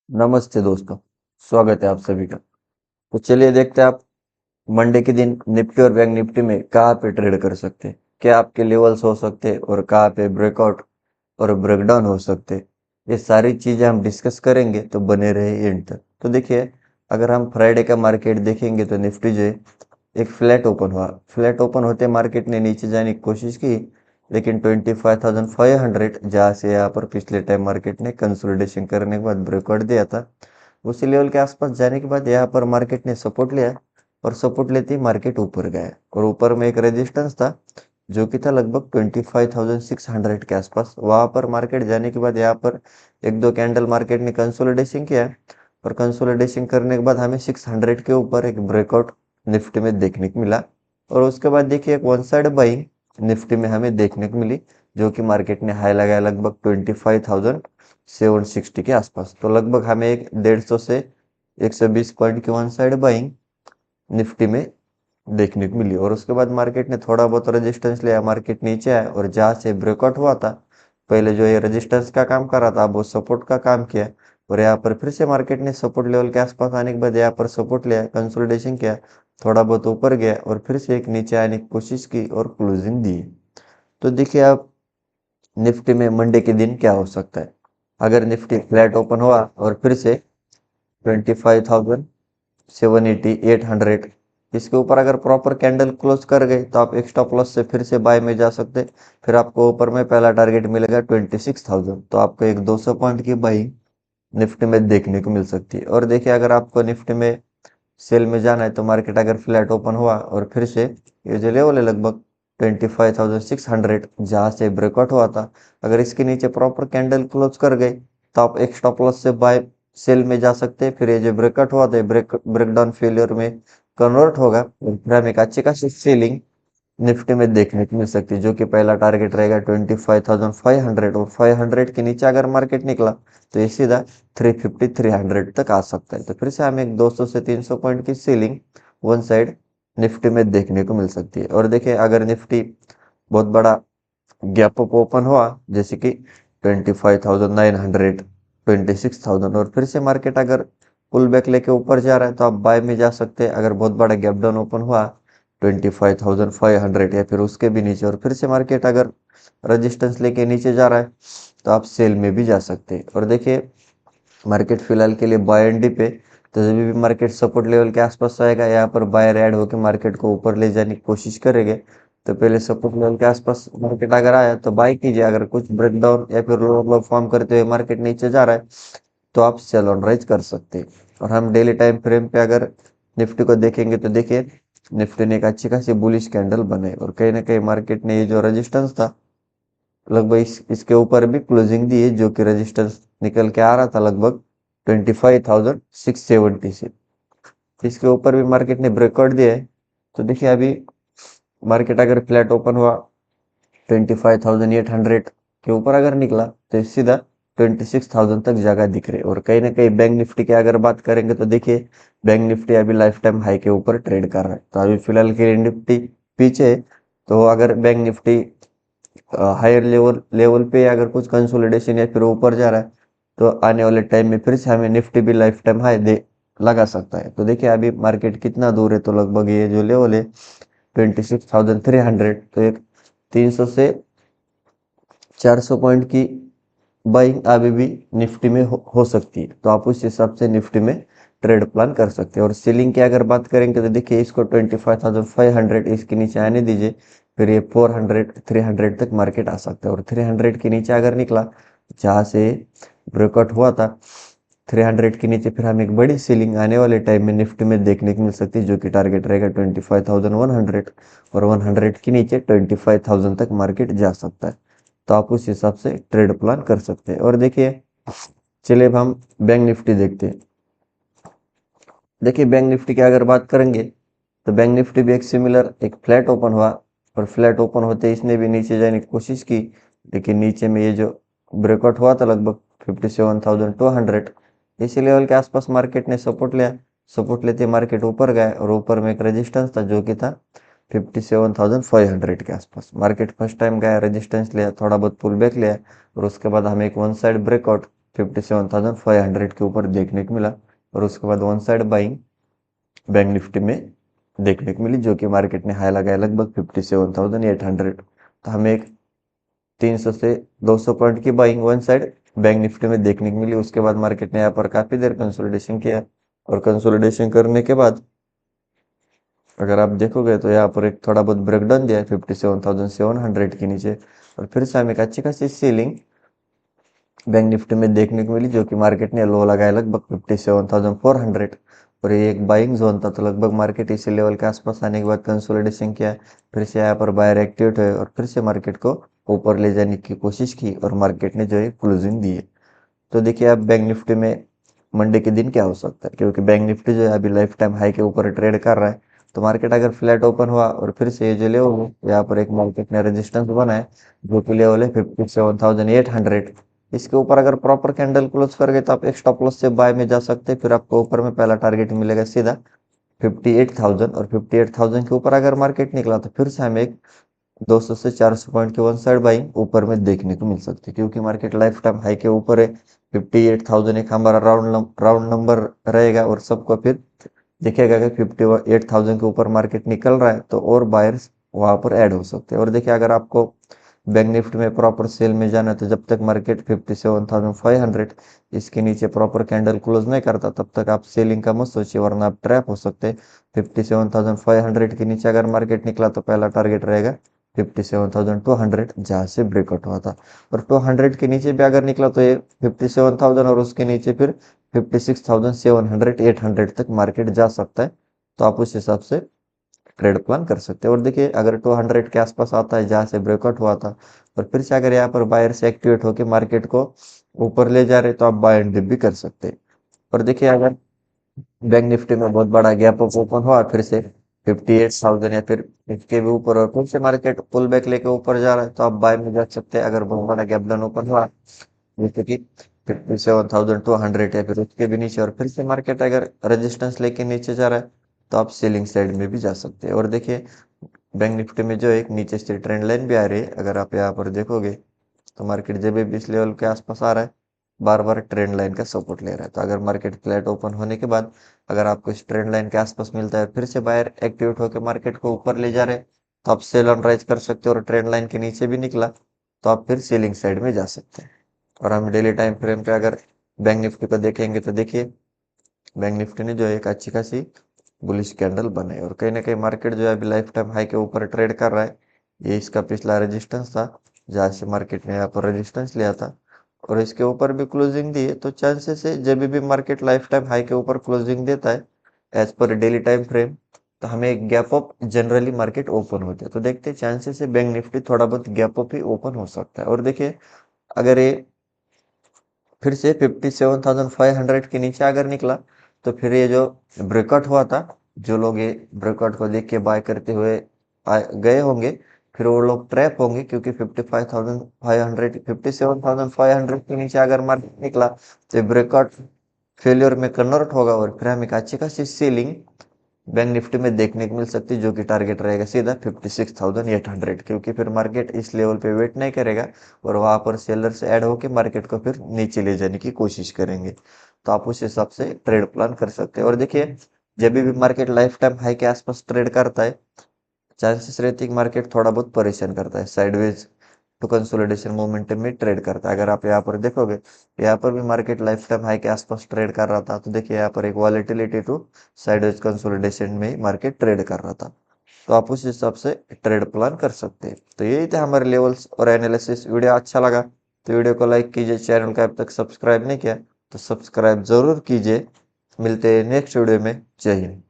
नमस्ते दोस्तों। स्वागत है आप सभी का। तो चलिए देखते हैं आप मंडे के दिन निफ्टी और बैंक निफ्टी में कहाँ पे ट्रेड कर सकते हैं, क्या आपके लेवल्स हो सकते हैं और कहाँ पे ब्रेकआउट और ब्रेकडाउन हो सकते हैं। ये सारी चीजें हम डिस्कस करेंगे, तो बने रहे एंड तक। तो देखिए, अगर हम फ्राइडे का मार्केट देखेंगे तो निफ्टी जो है एक फ्लैट ओपन हुआ। फ्लैट ओपन होते मार्केट ने नीचे जाने की कोशिश की, लेकिन 25,500 जहाँ से यहाँ पर पिछले टाइम मार्केट ने कंसोलिडेशन करने के बाद ब्रेकआउट दिया था, उसी लेवल के आसपास जाने के बाद यहाँ पर मार्केट ने सपोर्ट लिया और सपोर्ट लेते ही मार्केट ऊपर गया। और ऊपर में एक रेजिस्टेंस था जो कि था लगभग 25,600 के आसपास। वहां पर मार्केट जाने के बाद यहाँ पर एक दो कैंडल मार्केट ने कंसोलिडेशन किया, और कंसोलिडेशन करने के बाद हमें 600 के ऊपर एक ब्रेकआउट निफ्टी में देखने को मिला। और उसके बाद देखिए एक वन साइड बाइंग निफ्टी में हमें देखने को मिली, जो कि मार्केट ने हाई लगाया लगभग 25,760 के आसपास। तो लगभग हमें एक 150 से 120 पॉइंट की वन साइड बाइंग निफ्टी में देखने को मिली। और उसके बाद मार्केट ने थोड़ा बहुत रेजिस्टेंस लिया, मार्केट नीचे आया और जहां से ब्रेकआउट हुआ था, पहले जो ये रेजिस्टेंस का काम कर रहा था, अब वो सपोर्ट का काम किया। और यहाँ पर फिर से मार्केट ने सपोर्ट लेवल के आसपास आने के बाद यहाँ पर सपोर्ट लिया, कंसोलिडेशन किया, थोड़ा बहुत ऊपर गया और फिर से एक नीचे आने की कोशिश की और क्लोजिंग दी। तो देखिए आप निफ्टी में मंडे के दिन क्या हो सकता है। अगर निफ्टी फ्लैट ओपन हुआ और फिर से 25,780 800 इसके ऊपर अगर प्रॉपर कैंडल क्लोज कर गए, तो आप एक स्टॉप लॉस से फिर से बाय में जा सकते। फिर आपको ऊपर में पहला टारगेट मिलेगा 26,000, तो आपको एक 200 पॉइंट की बाइंग निफ्टी में देखने को मिल सकती है। और देखिए, अगर आपको निफ्टी में सेल में जाना है, तो मार्केट अगर फ्लैट ओपन हुआ और फिर से ये जो लेवल है लगभग 25,600 जहाँ से ब्रेकआउट हुआ था, अगर इसके नीचे प्रॉपर कैंडल क्लोज कर गए, तो आप एक स्टॉप लॉस से बाय सेल में जा सकते हैं। फिर ये जो ब्रेकआउट हुआ था, ब्रेकडाउन फेलियर में कन्वर्ट होगा और फिर हम एक अच्छी खासी सेलिंग निफ्टी में देखने को मिल सकती है, जो कि पहला टारगेट रहेगा 25,500। और 500 के नीचे अगर मार्केट निकला, तो ये सीधा 350 300 तक आ सकता है। तो फिर से हमें एक 200 से 300 पॉइंट की सीलिंग वन साइड निफ्टी में देखने को मिल सकती है। और देखिए, अगर निफ्टी बहुत बड़ा गैप अप ओपन हुआ, जैसे कि 25,900 26,000, और फिर से मार्केट अगर पुल बैक लेके ऊपर जा रहा है, तो आप बाय में जा सकते हैं। अगर बहुत बड़ा गैप डाउन ओपन हुआ 25,500 या फिर उसके भी नीचे, और फिर से मार्केट अगर रेजिस्टेंस लेके नीचे जा रहा है, तो आप सेल में भी जा सकते हैं। और देखिए, मार्केट फिलहाल के लिए बाय एंड डिप है, तो जब भी मार्केट सपोर्ट लेवल के आसपास आएगा, यहाँ पर बायर ऐड होकर मार्केट को ऊपर ले जाने की कोशिश करेंगे। तो पहले सपोर्ट लेवल के आसपास मार्केट अगर आया तो बाय कीजिए। अगर कुछ ब्रेकडाउन या फिर लोअर लो फॉर्म करते हुए मार्केट नीचे जा रहा है, तो आप सेल ऑन राइज कर सकते हैं। और हम डेली टाइम फ्रेम पे अगर निफ्टी को देखेंगे, तो देखिए निफ्टी ने एक अच्छी खासी बुलिश कैंडल बनाई, और कहीं ना कहीं मार्केट ने ये जो रेजिस्टेंस था लगभग इसके ऊपर भी क्लोजिंग दी है, जो कि रेजिस्टेंस निकल के आ रहा था लगभग 25,670 से। इसके ऊपर भी मार्केट ने ब्रेकआउट दिया है। तो देखिए, अभी मार्केट अगर फ्लैट ओपन हुआ 25,800 के ऊपर अगर निकला, तो सीधा 26,000 तक जगह दिख रही है। और कहीं ना कहीं बैंक निफ्टी की अगर बात करेंगे, तो देखिए बैंक निफ्टी अभी लाइफ टाइम हाई के ऊपर ट्रेड कर रहा है। तो अभी फिलहाल के लिए निफ्टी पीछे है। तो अगर bank Nifty higher level level पे अगर कुछ कंसोलिडेशन या फिर ऊपर जा रहा है, तो आने वाले टाइम में फिर से हमें निफ्टी भी लाइफ टाइम हाई दे लगा सकता है। तो देखिए अभी मार्केट कितना दूर है, तो लगभग ये जो लेवल है 26,300, तो एक 300 से 400 पॉइंट की बाइंग अभी भी निफ्टी में हो सकती है। तो आप उस हिसाब से निफ्टी में ट्रेड प्लान कर सकते हैं। और सीलिंग की अगर बात करेंगे, तो देखिए इसको 25,500 इसके नीचे आने दीजिए, फिर ये 400 300 तक मार्केट आ सकता है। और 300 के नीचे अगर निकला, जहाँ से ब्रेकआउट हुआ था 300 के नीचे, फिर हमें एक बड़ी सीलिंग आने वाले टाइम में निफ्टी में देखने को मिल सकती है, जो कि टारगेट रहेगा 25,100। और 100 के नीचे 25,000 तक मार्केट जा सकता है। तो आप उस हिसाब से ट्रेड प्लान कर सकते हैं। और देखिए, चलिए अब हम बैंक निफ्टी देखते हैं। देखिए बैंक निफ्टी की अगर बात करेंगे, तो बैंक निफ्टी भी एक सिमिलर एक फ्लैट ओपन हुआ, और फ्लैट ओपन होते इसने भी नीचे जाने की कोशिश की, लेकिन नीचे में ये जो ब्रेकआउट हुआ था लगभग 57,200, इसी लेवल के आसपास मार्केट ने सपोर्ट लिया। सपोर्ट लेते मार्केट ऊपर गया, और ऊपर में एक रेजिस्टेंस था जो कि था 57,500 के आसपास। मार्केट फर्स्ट टाइम गया, रेजिस्टेंस लिया, थोड़ा बहुत पुल बैक लिया, और उसके बाद हमें एक वन साइड ब्रेकआउट 57,500 के ऊपर देखने को मिला। और उसके बाद one side buying bank Nifty में देखने को मिली, जो कि मार्केट ने हाई लगाया लगभग 57,800। तो हमें एक 300 से 200 पॉइंट की buying one side bank Nifty में देखने को मिली। उसके बाद मार्केट ने यहाँ पर काफी देर कंसोलिडेशन किया, और कंसोलिडेशन करने के बाद अगर आप देखोगे तो यहाँ पर एक थोड़ा बहुत ब्रेकडाउन दिया है 57,700 के नीचे, और फिर से हमें एक अच्छी खासी सीलिंग बैंक निफ्टी में देखने को मिली, जो कि मार्केट ने लो लगाया लगभग 57,400। और ये एक बाइंग जोन था, तो लगभग मार्केट इसी लेवल के आसपास आने के बाद कंसोलिडेशन किया, फिर से यहाँ पर बायर एक्टिवेट हुए और फिर से मार्केट को ऊपर ले जाने की कोशिश की, और मार्केट ने जो है क्लोजिंग दी है। तो देखिए आप बैंक निफ्टी में मंडे के दिन क्या हो सकता है, क्योंकि बैंक निफ्टी जो है अभी लाइफ टाइम हाई के ऊपर ट्रेड कर रहा है। तो मार्केट अगर फ्लैट ओपन हुआ और फिर से ये जो लेवल है यहाँ पर एक मार्केट ने रेजिस्टेंस बना है, जो कि लेवल है 57,800। इसके ऊपर अगर प्रॉपर कैंडल क्लोज कर गए तो आप एक स्टॉप लॉस से बाय में जा सकते हैं। फिर आपको ऊपर में पहला टारगेट मिलेगा सीधा 58,000, और 58,000 के ऊपर अगर मार्केट निकला तो फिर से हमें एक 200 से 400 पॉइंट की वन साइड बाइंग ऊपर में देखने को मिल सकती है, क्योंकि मार्केट लाइफ टाइम हाई के ऊपर है। 58,000 एक हमारा राउंड नंबर रहेगा, और सबको फिर दिखेगा कि 58,000 के ऊपर मार्केट निकल रहा है, तो और बायर्स वहां पर ऐड हो सकते हैं। और देखिए अगर आपको बैंक निफ्टी में प्रॉपर सेल में जाना है, तो जब तक मार्केट 57,500 इसके नीचे प्रॉपर कैंडल क्लोज नहीं करता, तब तक आप सेलिंग का मत सोचिए, वरना आप ट्रैप हो सकते हैं। 57,500 के नीचे अगर मार्केट निकला तो पहला टारगेट रहेगा 57,200, जहाँ से ब्रेकआउट हुआ था। और 200 के नीचे भी अगर निकला तो ये 57,000, और उसके नीचे फिर 56,700 800 तक मार्केट जा सकता है। तो आप उस हिसाब से ट्रेड प्लान कर सकते हैं। और देखिए अगर 200 के आसपास आता है जहाँ से ब्रेकआउट हुआ था, और फिर से अगर यहाँ पर बायर से एक्टिवेट होकर मार्केट को ऊपर ले जा रहे, तो आप बाय एंड डिप भी कर सकते हैं। और देखिए अगर बैंक निफ्टी में बहुत बड़ा गैप अप ओपन हुआ फिर से 58,000 या फिर इसके भी ऊपर, और फिर से मार्केट पुल बैक लेके ऊपर जा रहा है, तो आप बाय में जा सकते हैं। अगर बहुत बड़ा गैप डाउन ओपन हुआ जैसे कि 57,200 या फिर उसके भी नीचे, और फिर से मार्केट अगर रेजिस्टेंस लेके नीचे जा रहा है, तो आप सेलिंग साइड में भी जा सकते हैं। और देखिए बैंक निफ्टी में जो एक नीचे से ट्रेंड लाइन भी आ रही है, अगर आप यहाँ पर देखोगे तो मार्केट जब भी इस लेवल के आसपास आ रहा है, बार बार ट्रेंड लाइन का सपोर्ट ले रहा है। तो अगर मार्केट फ्लैट ओपन होने के बाद अगर आपको इस ट्रेंड लाइन के आसपास मिलता है, फिर से बायर एक्टिवेट होकर मार्केट को ऊपर ले जा रहे हैं, तो आप सेल ऑन राइज कर सकते हो। और ट्रेंड लाइन के नीचे भी निकला तो आप फिर सेलिंग साइड में जा सकते हैं। और हम डेली टाइम फ्रेम पे अगर बैंक निफ्टी को देखेंगे तो देखिए बैंक निफ्टी ने जो है एक अच्छी खासी बुलिश कैंडल बनाई, और कहीं ना कहीं मार्केट जो है अभी लाइफ टाइम हाई के ऊपर ट्रेड कर रहा है। ये इसका पिछला रेजिस्टेंस था, जहाँ से मार्केट ने यहाँ पर रेजिस्टेंस लिया था, और इसके ऊपर भी क्लोजिंग दी है। तो चांसेस है जब भी मार्केट लाइफ टाइम हाई के ऊपर क्लोजिंग देता है as per daily time frame, तो हमें एक gap up generally market open होते हैं। तो देखते हैं चांसेस है बैंक निफ्टी थोड़ा बहुत गैप अप ही ओपन हो सकता है। और देखिए अगर ये फिर से 57,500 के नीचे अगर निकला, तो फिर ये जो ब्रेकआउट हुआ था, जो लोग ये ब्रेकआउट को देख के बाय करते हुए गए होंगे, फिर वो लोग ट्रैप होंगे, क्योंकि 55,500 57,500 के नीचे अगर मार्केट निकला तो ब्रेकआउट फेलियर में कन्वर्ट होगा, और फिर हमें एक अच्छी खासी सीलिंग बैंक निफ्टी में देखने को मिल सकती है, जो कि टारगेट रहेगा सीधा 56,800, क्योंकि फिर मार्केट इस लेवल पे वेट नहीं करेगा, और वहां पर सेलर से ऐड होकर मार्केट को फिर नीचे ले जाने की कोशिश करेंगे। तो आप उस हिसाब से ट्रेड प्लान कर सकते हैं। और देखिए जब भी मार्केट लाइफ टाइम हाई के आसपास ट्रेड करता है, चांसेस रहती है कि मार्केट थोड़ा बहुत परेशान करता है, साइडवेज टू कंसोलिडेशन मोमेंटम में ट्रेड करता है। अगर आप यहाँ पर देखोगे, यहाँ पर भी मार्केट लाइफ टाइम हाई के आसपास ट्रेड कर रहा था, तो देखिए यहाँ पर एक वॉलेटिलिटी टू साइडवेज कंसोलिडेशन में ही मार्केट ट्रेड कर रहा था। तो आप उस हिसाब से ट्रेड प्लान कर सकते हैं। तो यही थे हमारे लेवल्स और एनालिसिस। वीडियो अच्छा लगा तो वीडियो को लाइक कीजिए, चैनल को अब तक सब्सक्राइब नहीं किया तो सब्सक्राइब जरूर कीजिए। मिलते हैं नेक्स्ट वीडियो में। जय हिंद।